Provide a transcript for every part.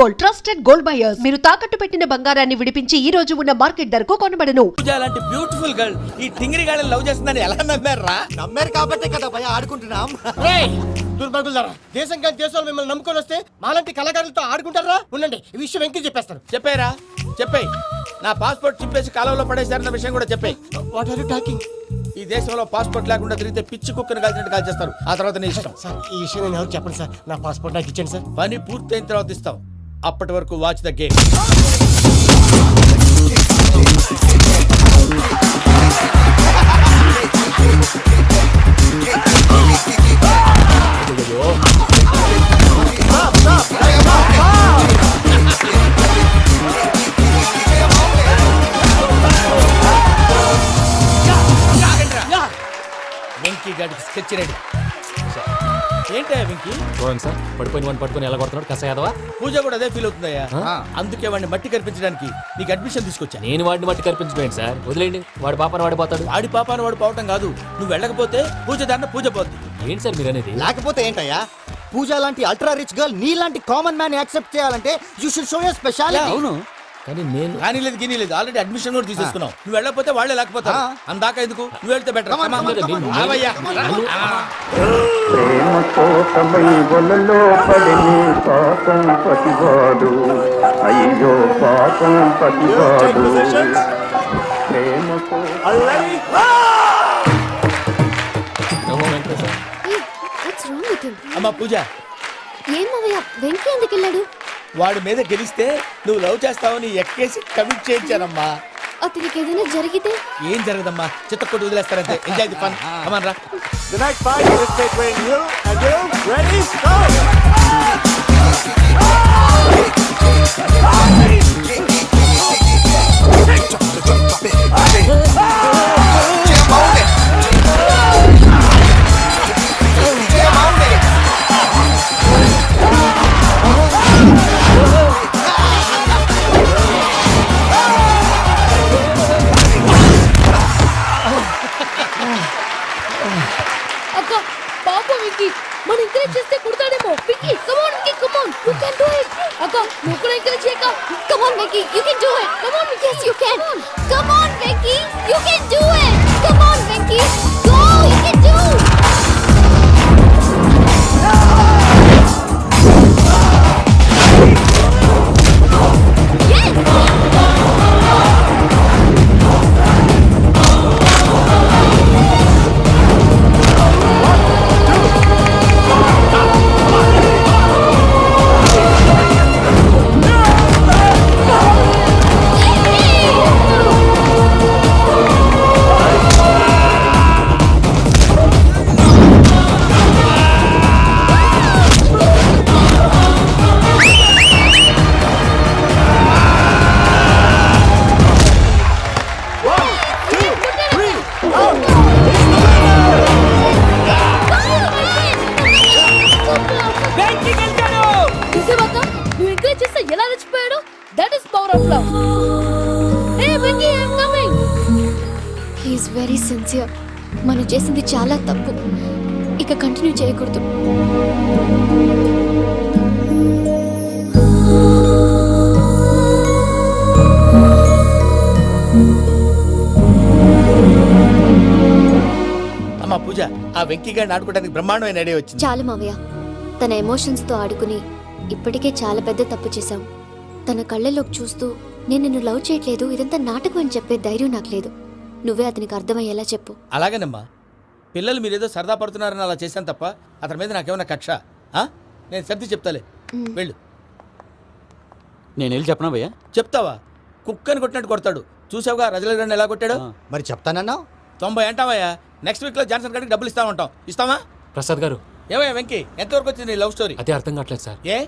Gold, trusted gold buyers. మీరు తాకట్టు పెట్టిన బంగారాన్ని విడిపించి ఈ రోజు ఉన్న మార్కెట్ ధరకు కొనబడను. పూజ లాంటి బ్యూటిఫుల్ గర్ల్ ఈ టింగిరి గాళ్ళని లవ్ చేస్తుందని ఎలా నమ్మారా? నమ్మారు కాబట్టే కదా భయ ఆడుకుంటున్నాం. దుర్భగులారా, దేశం కానీ దేశాలు మిమ్మల్ని నమ్ముకొని వస్తే మాలాంటి కళాకారులతో ఆడుకుంటారా? ఉండండి, ఈ విషయం వెంకీ చెప్పేస్తాను. చెప్పారా? చెప్పేయ్. నా పాస్పోర్ట్ చింపేసి కాలంలో పడేశారన్న విషయం కూడా చెప్పేయ్. What are you talking? ఈ దేశంలో పాస్పోర్ట్ లేకుండా తిరిగితే పిచ్చి కుక్కను కాల్చినట్టు కాల్చేస్తారు. ఆ తర్వాత నీ ఇష్టం. సార్, ఈ విషయం నేను ఎవరు చెప్పండి సార్. నా పాస్పోర్ట్ నాకు ఇచ్చేయండి సార్. పని పూర్తయిన తర్వాత ఇస్తాం. అప్పటి వరకు వాచ్ ద గేమ్. వెంకీ గాడికి స్కెచ్ రెడీ. ఏంటయ్యా వెంకీ? చూడండి సార్, పడిపోయిన వాడిని పట్టుకొని ఎలా కొడుతున్నాడు కస యాదవా. పూజ కూడా అదే ఫీల్ అవుతుందయ్యా. అందుకే వాడిని మట్టి కనిపించడానికి నీకు అడ్మిషన్ తీసుకొచ్చా. నేను వాడిని మట్టి కనిపించబోయింది సార్, వదిలేండి. వాడి పాపను వాడిపోతాడు. వాడి పాపాను వాడు పోవటం కాదు, నువ్వు వెళ్ళకపోతే పూజ దాన్న పూజ పోద్ది. ఏంటి సార్ మీరు అనేది? లేకపోతే ఏంటయ్యా, పూజ లాంటి అల్ట్రా రిచ్ గర్ల్ నీ లాంటి కామన్ మ్యాన్ యాక్సెప్ట్ చేయాలంటే you should show your speciality. అవును, కానీ నేను కానీ లేదు గిని లేదు, ఆల్రెడీ అడ్మిషన్ కూడా తీసేసుకున్నావు. నువ్వు వెళ్ళకపోతే వాళ్ళే లేకపోతే అందాక ఎందుకు, నువ్వు వెళ్తే బెటర్. ప్రేమ కోసమై వలలో పడిని పాపం పతివాడు, అయ్యో పాపం పతివాడు. ప్రేమ అమ్మా పూజ, ఏమవయ్య వెంకీ ఎందుకు వెళ్ళాడు? వాడి మీద గెలిస్తే నువ్వు లవ్ చేస్తావని ఎక్కేసి కమిట్ చేయించానమ్మా. అతనికి ఏదైనా జరిగితే? ఏం జరగదమ్మా, చిత్త కొట్టు వదిలేస్తారంటే. Enjoy the fun. కమాన్ రా. The night fight is between you and you. Ready? Go! అక్క పాపం వెంకీ, మన ఎంకరేజ్ చేస్తే కుడతాడేమో. Venky come on Venky, come on, you can do it. అక్క నువ్వు కూడా ఎంకరేజ్ చేయక. Come on Venky, you can do it. Come on, yes you can. Come on Venky, you can do it. Come on Venky, go, you can do. Very sincere. మనం చేసింది చాలా తప్పు, ఇక continue చేయకూడదు. అమ్మా పూజ, ఆ వెంకీ గారిని ఆడుకోవడానికి బ్రహ్మాండమైన ఐడియా వచ్చింది. చాలు మావయ్య, తన ఎమోషన్స్ తో ఆడుకుని ఇప్పటికే చాలా పెద్ద తప్పు చేశావు. తన కళ్ళలోకి చూస్తూ నేను నిన్ను లవ్ చేయట్లేదు, ఇదంతా నాటకం అని చెప్పే ధైర్యం నాకు లేదు. నువ్వే అతనికి అర్థమయ్యేలా చెప్పు. అలాగేనమ్మా, పిల్లలు మీరేదో సరదా పడుతున్నారని అలా చేశాను తప్ప అతని మీద నాకేమన్నా కక్ష? నేను సర్ది చెప్తాలే, వెళ్ళు. నేను వెళ్ళి చెప్పనా భయ్యా? చెప్తావా? కుక్కని కొట్టినట్టు కొడతాడు. చూసావుగా రజల గారిని ఎలా కొట్టాడు. మరి చెప్తానన్నావు. 90 అంటావయ్యా. నెక్స్ట్ వీక్ లో జాన్సన్ గారికి డబ్బులు ఇస్తామంటాం. ఇస్తావా? ప్రసాద్ గారు, ఏమయ్యా వెంకీ, ఎంతవరకు వచ్చింది నీ లవ్ స్టోరీ? అదే అర్థం కావట్లేదు సార్. ఏ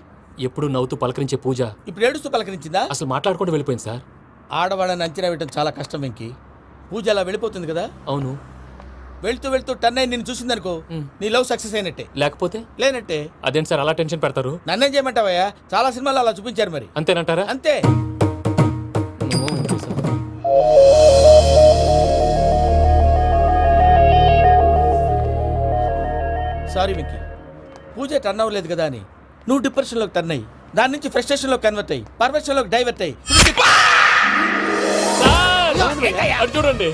ఎప్పుడు నవ్వుతూ పలకరించే పూజ ఇప్పుడు ఏడుస్తూ పలకరించిందా? అసలు మాట్లాడుకుంటూ వెళ్ళిపోయింది సార్. ఆడవాళ్ళని అంచనా వేయడం చాలా కష్టం వెంకీ. పూజ అలా వెళ్ళిపోతుంది కదా. అవును, వెళ్తూ వెళ్తూ టర్న్ అయి నిన్ను చూసిందనుకో, నీ లవ్ సక్సెస్ అయినట్టే. లేకపోతే లేనట్టే. అదేంటి సార్ అలా టెన్షన్ పెడతారు? నన్నేం చేయమంటావయ్యా, చాలా సినిమాలు అలా చూపించారు. మరి అంతేనంటారా? అంతే. సారీ వెంకీ, పూజ టర్న్ అవ్వలేదు కదా అని నువ్వు డిప్రెషన్లోకి టర్న్ అయ్యి దాని నుంచి ఫ్రస్ట్రేషన్ లో కన్వర్ట్ అయ్యి పర్ఫెక్షన్ లోకి డైవర్ట్ అయ్యి సార్ అది చూడండి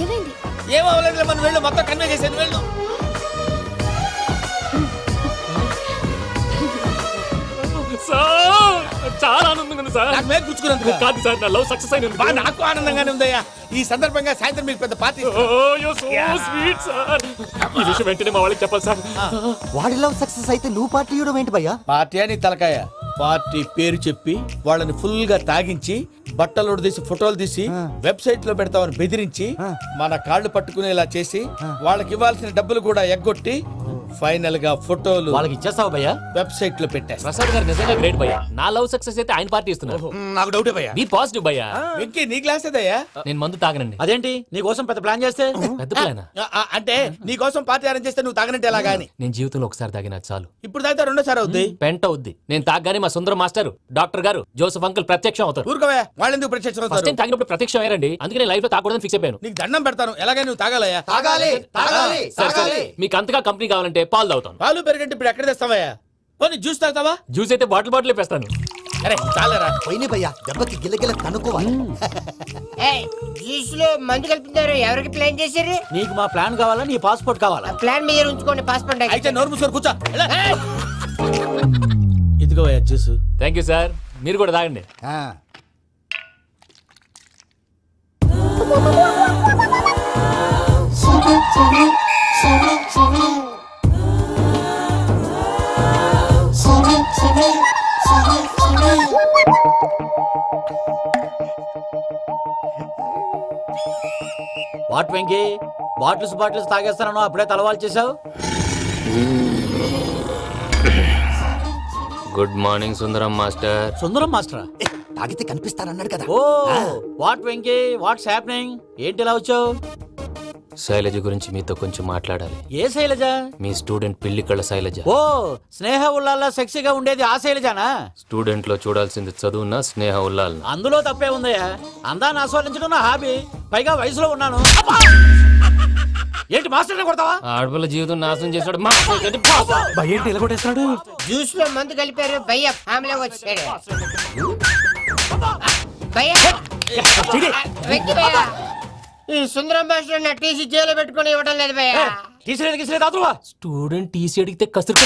ఏమైంది? ఏం అవ్వలేదు మనం వెళ్ళు మొత్తం కన్వే చేసేది వెళ్ళు. సార్ చాలా ఆనందంగా ఉంది సార్. నాకు మీద గుచ్చుకున్నందుకు కాదు సార్, నా లవ్ సక్సెస్ అయినందుకు. బా నాకు ఆనందంగానే ఉందయ్యా. ఈ సందర్భంగా సాయంత్రం మీకు పెద్ద పార్టీ స్వీట్ సార్. ఈ విషయం వెంటనే మా వాళ్ళకి చెప్పాలి సార్. వాడి లవ్ సక్సెస్ అయితే నువ్వు పార్టీ ఇవ్వడం ఏంటి భయ్యా? పార్టీ అని తలకాయ పార్టీ పేరు చెప్పి వాళ్ళని ఫుల్ గా తాగించి బట్టలు తీసి ఫోటోలు తీసి వెబ్సైట్ లో పెడతామని బెదిరించి మన కాళ్ళు పట్టుకునేలా చేసి వాళ్ళకి ఇవ్వాల్సిన డబ్బులు కూడా ఎగ్గొట్టి ఫైనల్ గా ఫోటోలు వాళ్ళకి ఇచ్చేస్తావు భయ్యా? వెబ్సైట్ లో పెట్టేస్తా. ప్రసాద్ గారు నిజంగా గ్రేట్ భయ్యా. నా లవ్ సక్సెస్ అయితే ఆయన పార్టీ ఇస్తున్నారు. నాకు డౌటే భయ్యా. బీ పాజిటివ్ భయ్యా. వెంకీ నీ గ్లాస్ ఏదయ్యా? నేను మందు తాగనండి. అదేంటి నీ కోసం పెద్ద ప్లాన్ చేస్తే? పెద్ద ప్లానా? అంటే నీ కోసం పార్టీ అరేంజ్ చేస్తే నువ్వు తాగనంటే ఎలాగా అని. నేను జీవితంలో ఒకసారి తాగినా చాలు. ఇప్పుడు తాగితే రెండోసారి అవుద్ది. పెంట అవుద్ది. నేను తాగగానే మా సుందరం మాస్టర్, డాక్టర్ గారు, జోసఫ్ అంకుల్ ప్రత్యక్షం అవుతారు. ఊరుకోవా వాళ్ళెందుకు ప్రత్యక్షం ఫస్ట్ అవుతారు? టైం తాగినప్పుడు ప్రత్యక్షం అయ్యారండి. అందుకే నేను లైఫ్ లో తాగకూడదని ఫిక్స్ అయిపోయాను. నీకు దండం పెడతాను ఎలాగైనా నువ్వు తాగాలయ్యా. తాగాలి తాగాలి సరే, సరే. తాగాలి. మీకు అంతగా కంపెనీ కావాలంటే పాలు తాగుతాను. పాలు పెరిగంటే ఇప్పుడు ఎక్కడ తెస్తావయ్యా? పోనీ జ్యూస్ తాగుతావా? జ్యూస్ అయితే బాటిల్ వేస్తాను. అరే చాలరా. పోయిన భయ్యా దెబ్బకి గిల్లగిల్ల తనుకోవాలి. జ్యూస్ లో మందు కలుపుతున్నారు. ఎవరికి ప్లాన్ చేశారు? నీకు మా ప్లాన్ కావాలా, నీ పాస్పోర్ట్ కావాలా? ప్లాన్ మీద ఉంచుకోండి, పాస్పోర్ట్ అయితే నోరు మూసుకొని కూర్చో. ఎలా? ఇదిగోయ్యా జ్యూస్. Thank you sir. మీరు కూడా తాగండి. ఆ. వాట్ వెంకీ, బాటిల్స్ తాగేస్తాను అప్పుడే తలవాలు చేసావు. Good morning Sundaram master. Sundaram మాస్టరా? ఏ, తాగితే కనిపిస్తానన్నాడు కదా. Oh what Venky, what's happening? ఏంటి ఇలా వచ్చావు? శైలజ గురించి మీతో కొంచెం మాట్లాడాలి. ఏ శైలజ? మీ స్టూడెంట్ పిల్లి కళ్ళ శైలజ. ఓ స్నేహ ఉల్లాల్లో సెక్సీగా ఉండేది ఆ శైలజానా? స్టూడెంట్ లో చూడాల్సింది చదువున స్నేహ ఉల్లాల్. అందులో తప్పే ఉందయ్యా. అందాన్ని ఆస్వాదించడం నా హాబీ. పైగా వయసులో ఉన్నాను. అబ్బా! ఏంటి మాస్టర్ కొడతావా? ఆడపిల్ల జీవితం నాశనం చేశాడు. ఏంటి ఇలా కొట్టేస్తున్నాడు? జ్యూస్ లో మందు కలిపారు. భయ్య ఫ్యామిలీ వచ్చాడు. భయ్య వెక్కి భయ్య, ఈ సుందరం భాష నా టీసీ జైలు పెట్టుకొని ఇవ్వడం లేదు భయ్య. తీసిలేదు అదువా? స్టూడెంట్ టీసీ అడిగితే కసురు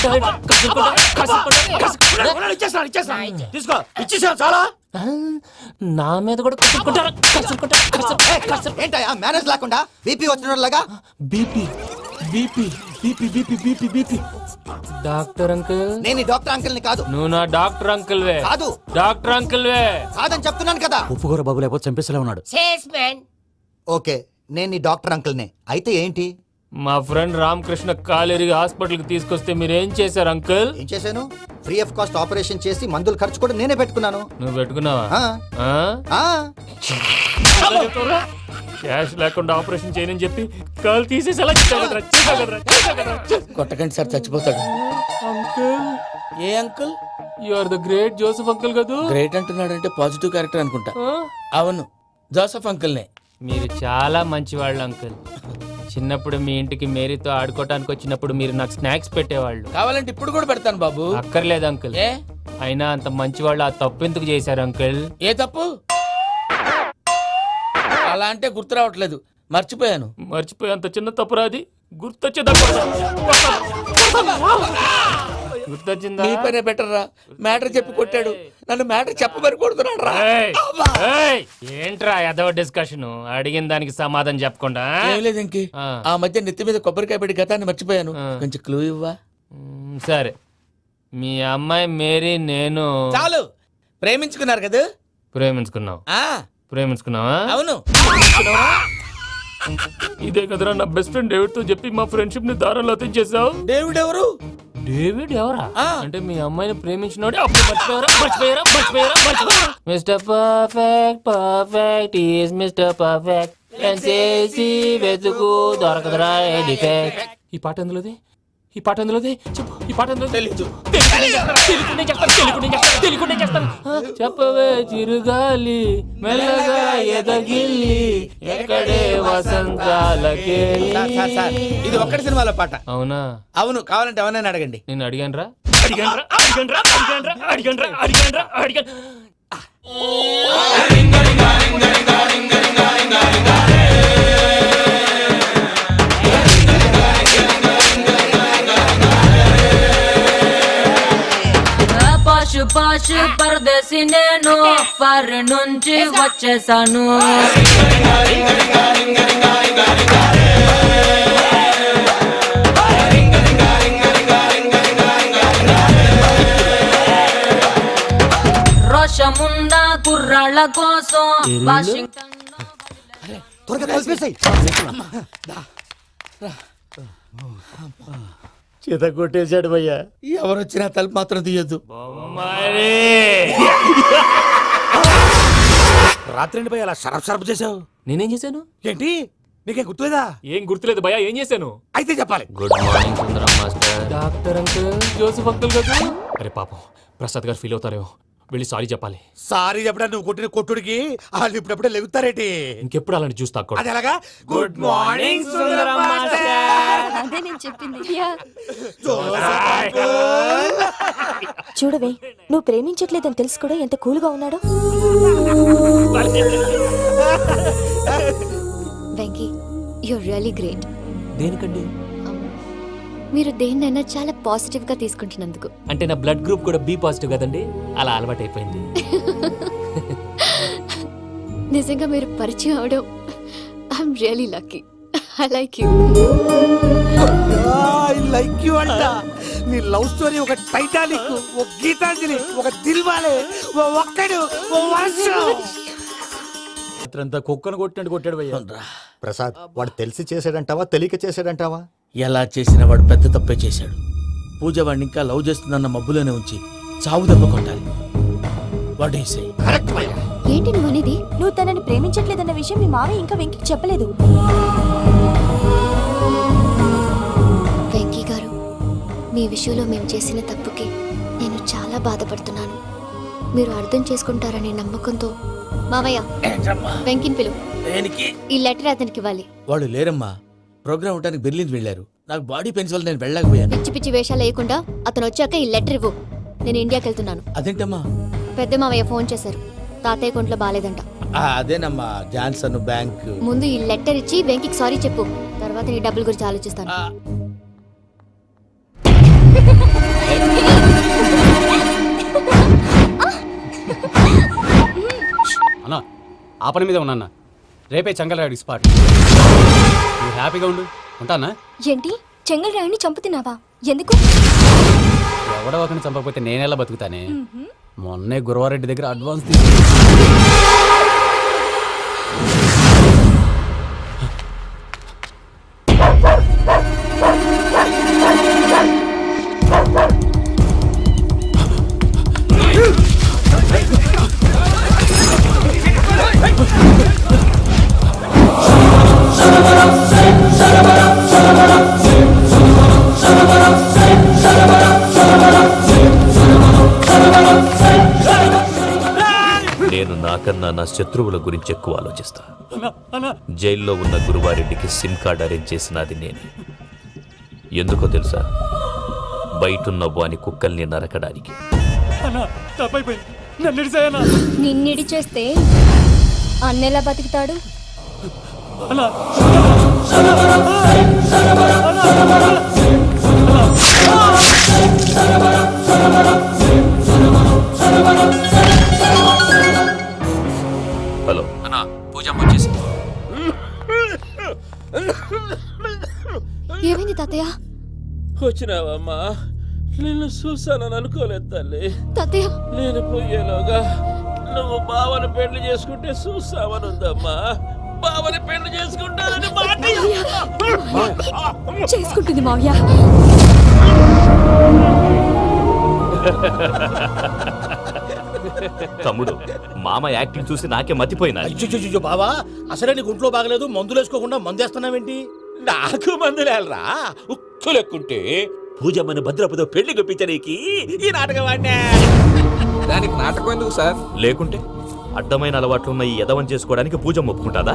తీసుకో, ఇచ్చేసాను చాలా. నా మీద కూడా ఏంటయ్యా మేనేజ్ లేకుండా బీపీ వచ్చినలాగా? BP BP BP BP BP BP. Doctor uncle, నేను ఈ డాక్టర్ అంకుల్ ని కాదు. నువ్వు నా డాక్టర్ అంకుల్ వే. కాదు. డాక్టర్ అంకుల్ వే. కాదని చెప్తున్నాను కదా. ఉప్పుకూర బాబు లేకపోతే చంపేసేలా ఉన్నాడు. Sales man. ఓకే నేను ఈ డాక్టర్ అంకుల్ నే. అయితే ఏంటి? మా ఫ్రెండ్ రామకృష్ణ కాలేరికి హాస్పిటల్ కి తీసుకొస్తే మీరు ఏం చేశారు అంకుల్? ఏం చేశాను? ఫ్రీ ఆఫ్ కాస్ట్ ఆపరేషన్ చేసి మందుల ఖర్చు కూడా నేనే పెట్టుకున్నాను. నువ్వు పెట్టుకున్నావా? ఆ. ఆ? ఆ. క్యాష్ లేకుండా ఆపరేషన్ చేయనని చెప్పి కాల్ తీసేసి ఎలా కొట్టకండి సార్ చచ్చిపోతాడు. అంకుల్, ఏ uncle? You are the great Joseph uncle కదూ? గ్రేట్ అంటున్నాడంటే పాజిటివ్ క్యారెక్టర్ అనుకుంటా. ఆ? అవును జోసఫ్ అంకుల్నే. మీరు చాలా మంచివాళ్ళు అంకుల్. చిన్నప్పుడు మీ ఇంటికి మేరీతో ఆడుకోవటానికి వచ్చినప్పుడు మీరు నాకు స్నాక్స్ పెట్టేవాళ్ళు. కావాలంటే ఇప్పుడు కూడా పెడతాను బాబు. అక్కర్లేదు అంకుల్. ఏ అయినా అంత మంచివాళ్ళు ఆ తప్పు ఎందుకు చేశారు అంకుల్? ఏ తప్పు? అలా అంటే గుర్తు రావట్లేదు, మర్చిపోయాను. మర్చిపోయేంత చిన్న తప్పురాది గుర్తొచ్చేదా? గుర్తొచ్చిందా? నీ పనే బెటర్ రా. మ్యాటర్ చెప్పి కొట్టాడు, నన్ను మ్యాటర్ చెప్పమని కొడుతున్నాడు రా. ఏయ్, ఏయ్, ఏంట్రా ఎదవ డిస్కషన్? అడిగిన దానికి సమాధానం చెప్పకుండా? ఏం లేదు ఇంకి. ఆ. ఆ మధ్య నెత్తి మీద కొబ్బరికాయ పెట్టి గతాన్ని మర్చిపోయాను. ఆ. కొంచెం క్లూ ఇవ్వా? సరే, మీ అమ్మాయి మేరీ నేను చాలు. ప్రేమించుకున్నారు కదా? ప్రేమించుకున్నావు. ఆ ప్రేమించుకున్నావా? అవును. ఇదే కదరా నా బెస్ట్ ఫ్రెండ్ డేవిడ్ తో చెప్పి మా ఫ్రెండ్షిప్ ని దారంలో తెచ్చేసావు. డేవిడ్ ఎవరు? డేవిడ్ ఎవరా? ఆ. అంటే మీ అమ్మాయిని ప్రేమించినోడే అప్పుడు మర్చిపోయారా? Mister perfect perfect is mister perfect చేసి వెతుకు దొరకదురా డిఫెక్ట్. ఈ పాట ఎందులోది? చెప్పు. ఈ పాట ఎందులో? తెలీదు. తెలియకుండా చెప్పవే చిరుగాలి మెల్లగా ఎదగిల్లి ఎక్కడే వసంతాలకే. సార్, సార్, ఇది ఒక్కటి సినిమాలో పాట. అవునా? అవును, కావాలంటే ఎవరైనా అడగండి. నేను అడిగాను రా. పాషు పాషు పరదేశి నేను ఫర్ నుంచి వచ్చేసాను. రోషమున్న కుర్రాళ్ళ కోసం వాషింగ్టన్ త్వరగా కలిపేసాయి. చేత కొట్టేశాడు భయ్యా. ఎవరు వచ్చినా తలుపు మాత్రం తీయొద్దు. రాత్రి భయ అలా షరఫ్ షరఫ్ చేసావు. నేనేం చేశాను? ఏంటి నీకేం గుర్తులేదా? ఏం గుర్తులేదు భయ్యా, ఏం చేశాను? అయితే చెప్పాలి. Good morning Sundaram master. Doctor uncle, Joseph uncle కదా. అరే పాపం, ప్రసాద్ గారు ఫీల్ అవుతారేమో, వెళ్ళి సారీ చెప్పాలి. సారీ చెప్పడా నువ్వు కొట్టిన కొట్టుడికి వాళ్ళు ఇప్పుడప్పుడే లెగుతారేటి. ఇంకెప్పుడు అలాంటి చూస్తా అది ఎలాగా? Good morning Sundaram master. అదే నేను చెప్పింది. చూడవే, నువ్వు ప్రేమించట్లేదని తెలుసు కూడా ఎంత కూల్గా ఉన్నాడో. Venky, you're really great. దేనికండి? మీరు దేన్నైనా చాలా పాజిటివ్ గా తీసుకుంటున్నందుకు. అంటే నా బ్లడ్ గ్రూప్ కూడా బి పాజిటివ్ కదండి, అలా అలవాటు అయిపోయింది. నిజంగా మీరు పరిచయం అవడం I'm really lucky. I like you. I like you అంట. నీ లవ్ స్టోరీ ఒక టైటానిక్, ఒక గీతాంజలి, ఒక దిల్వాలే, ఓ ఒక్కడు, ఓ వర్షం. రాత్రంతా కుక్కను కొట్టినట్టు కొట్టాడు భయ్యా. ప్రసాద్, వాడు తెలిసి చేసాడంటావా తెలియక చేసాడంటావా? ఎలా చేసిన వాడు పెద్ద తప్పే చేశాడు. పూజ వాడిని ఇంకా లవ్ చేస్తుందన్న మబ్బులోనే ఉంచి చావు దెబ్బ కొట్టాలి. What you say? కరెక్ట్ భయ్యా. ఏంటి నువ్వు అనేది? నువ్వు తనని ప్రేమించట్లేదన్న విషయం మీ మావయ్య ఇంకా వెంకికి చెప్పలేదు. వెంకీ గారు, మీ విషయంలో మేము చేసిన తప్పుకి నేను చాలా బాధపడుతున్నాను. మీరు అర్థం చేసుకుంటారనే నమ్మకంతో మావయ్య వెంకిని పిలువు. దేనికి? ఈ లెటర్ అతనికి ఇవ్వాలి. వాళ్ళు లేరమ్మా, ప్రోగ్రామ్ ఉండడానికి బెర్లిన్ వెళ్ళారు. నాకు బాడీ పెయిన్స్ వల్ల నేను వెళ్ళలేకపోయాను. పిచ్చి పిచ్చి వేషాలు వేయకుండా అతను వచ్చాక ఈ లెటర్ ఇవ్వు. నేను ఇండియాకి వెళ్తున్నాను. అదేంటమ్మా? పెద్ద మావయ్య ఫోన్ చేశారు, తాతయ్య కొంట్లో బాలేదంట. అదేనమ్మా, జాన్సన్ బ్యాంక్. ముందు ఈ లెటర్ ఇచ్చి వెంకికి సారీ చెప్పు, తర్వాత నీ డబ్బుల గురించి ఆలోచిస్తాను. అన్నా, ఆ పని మీద ఉన్నా. రేపే చెంగల్రాయుడి స్పాట్. నువ్వు హ్యాపీగా ఉండు. ఉంటానా? ఏంటి, చెంగల్ రాయుడిని చంపుతున్నావా? ఎందుకు? ఎవడో ఒకరిని చంపకపోతే నేనెలా బతుకుతానే. మొన్నే గురవారెడ్డి దగ్గర అడ్వాన్స్ నేను నాకన్నా నా శత్రువుల గురించి ఎక్కువ ఆలోచిస్తా. జైల్లో ఉన్న గురువారెడ్డికి సిమ్ కార్డ్ అరేంజ్ చేసినది నేనే. ఎందుకో తెలుసా? బయటున్న వాని కుక్కల్ని నరకడానికి. నిన్నిడి చేస్తే అన్నెలా బతుకుతాడు? హలో అన్నా, పూజమ్మ వచ్చేసింది. ఏమైంది తాతయ్య? వచ్చినావమ్మా, నిన్ను చూసానని అనుకోలేదు తల్లి. తాతయ్య, నేను పోయేలోగా నువ్వు బావని పెళ్లి చేసుకుంటే చూస్తావనుందమ్మా. బావని పెళ్లి చేసుకుంటానని చేసుకుంటుంది మావయ్య. తమ్ముడు, మామ యాక్టింగ్ చూసి నాకే మతిపోయినా. అయ్యో బావా, అసలే నీకు ఒంట్లో బాగలేదు, మందులు వేసుకోకుండా మందేస్తున్నావేంటి? నాకు మందులేరా ఉక్కు లెక్కుంటే పూజమ్మని భద్రపదో పెళ్లి గొప్పించడానికి ఈ నాటకం ఆడినా. దానికి నాటకం నమ్మకం ఎందుకు సార్? లేకుంటే అడ్డమైన అలవాట్లున్న ఈ యదవం చేసుకోవడానికి పూజ ఒప్పుకుంటాదా?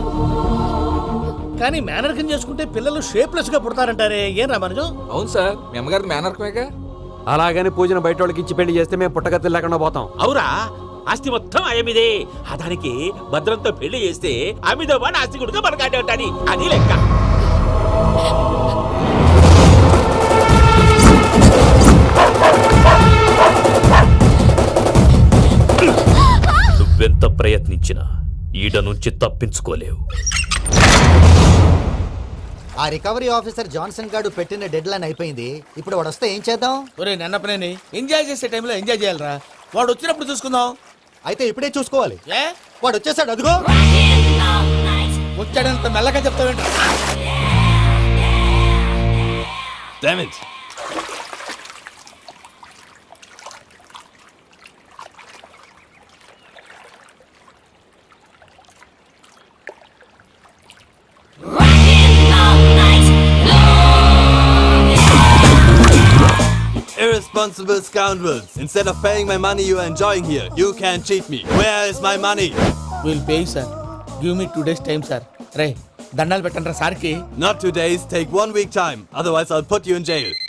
కానీ మేనర్కం చేసుకుంటే పిల్లలు షేప్లెస్ గా పుడతారంటారే, ఏం రామానుజం? అవును సార్, మీ అమ్మగారిది మేనర్కమేగా. అలాగని పూజను బయట వాళ్ళకి ఇచ్చి పెళ్లి చేస్తే మేము పుట్టగతి లేకుండా పోతాం. అవురా, ఆస్తి మొత్తం ఆయమిదే. దానికి భద్రంతో పెళ్లి చేస్తే ఆమెతో పాటు ఆస్తి కొడుకు మనకాడే ఉంటాని, అది లెక్క. నువ్వెంత ప్రయత్నించినా ఈడ నుంచి తప్పించుకోలేవు. ఆ రికవరీ ఆఫీసర్ జాన్సన్ గారు పెట్టిన డెడ్ లైన్ అయిపోయింది. ఇప్పుడు వాడు వస్తే ఏం చేద్దాం? ఒరే నన్నపనేని, ఎంజాయ్ చేసే టైంలో ఎంజాయ్ చేయాలరా. వాడు వచ్చినప్పుడు చూసుకుందాం. అయితే ఇప్పుడే చూసుకోవాలి. ఏ వాడు వచ్చేసాడు, అదిగో. వచ్చాడంత మెల్లగా చెప్తావేంట? Irresponsible scoundrels. Instead of paying my money you are enjoying here, you can't cheat me. Where is my money? Will pay sir. Give me 2 days time sir. రే దండాలు పెట్టండి రా సార్కి. Not 2 days, take 1 week time. Otherwise I'll put you in jail.